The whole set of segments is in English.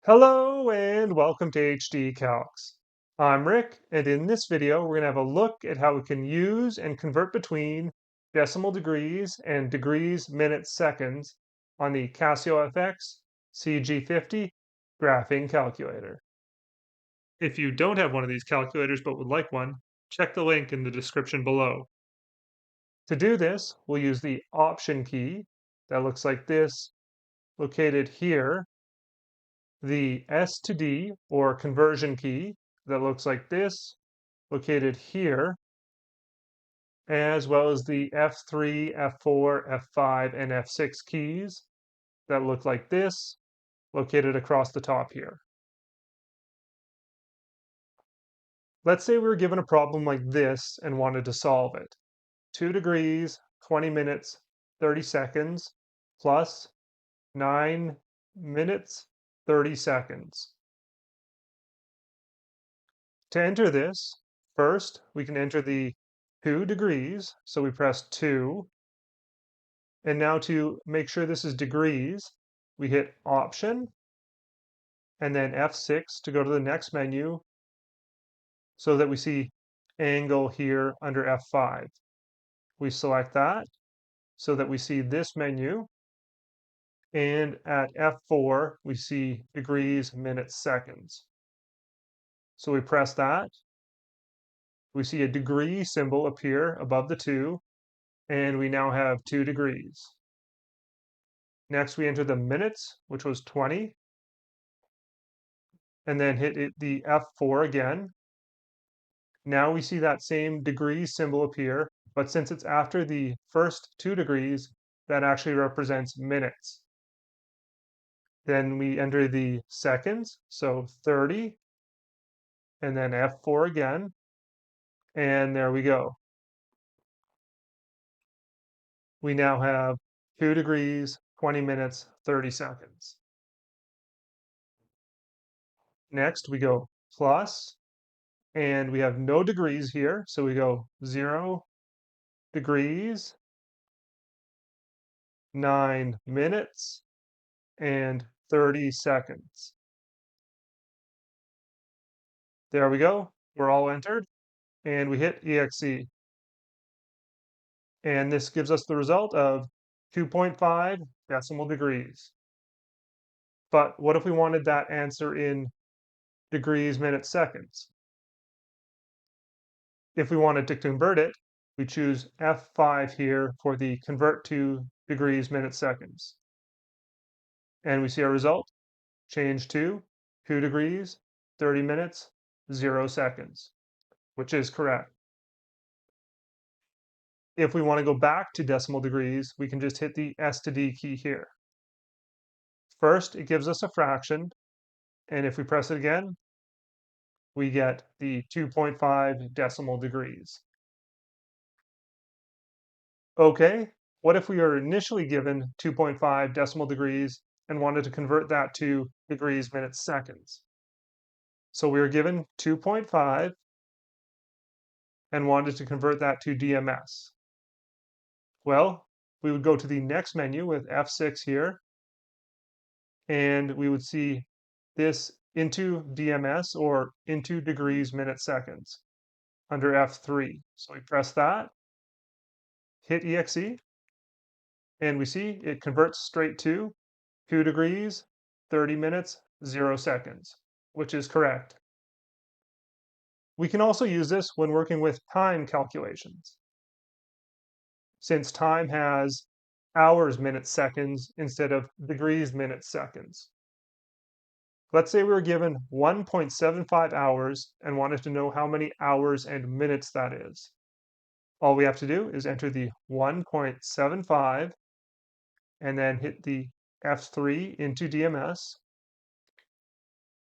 Hello and welcome to HD Calcs. I'm Rick, and in this video we're going to have a look at how we can use and convert between decimal degrees and degrees, minutes, seconds on the Casio fx-CG50 graphing calculator. If you don't have one of these calculators but would like one, check the link in the description below. To do this, we'll use the Option key that looks like this, located here, the S to D or conversion key that looks like this, located here, as well as the F3, F4, F5, and F6 keys that look like this, located across the top here. Let's say we were given a problem like this and wanted to solve it. 2 degrees, 20 minutes, 30 seconds, plus 9 minutes, 30 seconds. To enter this, first we can enter the 2 degrees, so we press 2. And now to make sure this is degrees, we hit Option and then F6 to go to the next menu so that we see angle here under F5. We select that so that we see this menu, and at F4 we see degrees, minutes, seconds. So we press that. We see a degree symbol appear above the 2, and we now have 2 degrees. Next, we enter the minutes, which was 20, and then hit the F4 again. Now we see that same degree symbol appear, but since it's after the first 2 degrees, that actually represents minutes. Then we enter the seconds, so 30, and then F4 again, and there we go. We now have 2 degrees, 20 minutes, 30 seconds. Next, we go plus, and we have no degrees here, so we go 0 degrees, 9 minutes, and 30 seconds. There we go. We're all entered, and we hit EXE. And this gives us the result of 2.5 decimal degrees. But what if we wanted that answer in degrees, minutes, seconds? If we wanted to convert it, we choose F5 here for the convert to degrees, minutes, seconds. And we see our result change to 2 degrees, 30 minutes, 0 seconds, which is correct. If we want to go back to decimal degrees, we can just hit the S to D key here. First, it gives us a fraction, and if we press it again, we get the 2.5 decimal degrees. Okay, what if we were initially given 2.5 decimal degrees and wanted to convert that to degrees, minutes, seconds? So we were given 2.5 and wanted to convert that to DMS. Well, we would go to the next menu with F6 here, and we would see this into DMS or into degrees, minutes, seconds under F3. So we press that, hit EXE, and we see it converts straight to 2 degrees, 30 minutes, 0 seconds, which is correct. We can also use this when working with time calculations. Since time has hours, minutes, seconds instead of degrees, minutes, seconds. Let's say we were given 1.75 hours and wanted to know how many hours and minutes that is. All we have to do is enter the 1.75 and then hit the F3 into DMS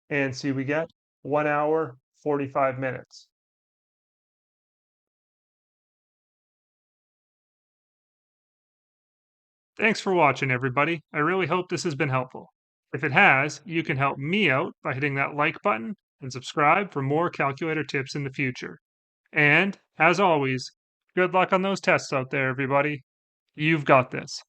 and see we get 1 hour, 45 minutes. Thanks for watching, everybody. I really hope this has been helpful. If it has, you can help me out by hitting that like button and subscribe for more calculator tips in the future. And, as always, good luck on those tests out there, everybody. You've got this.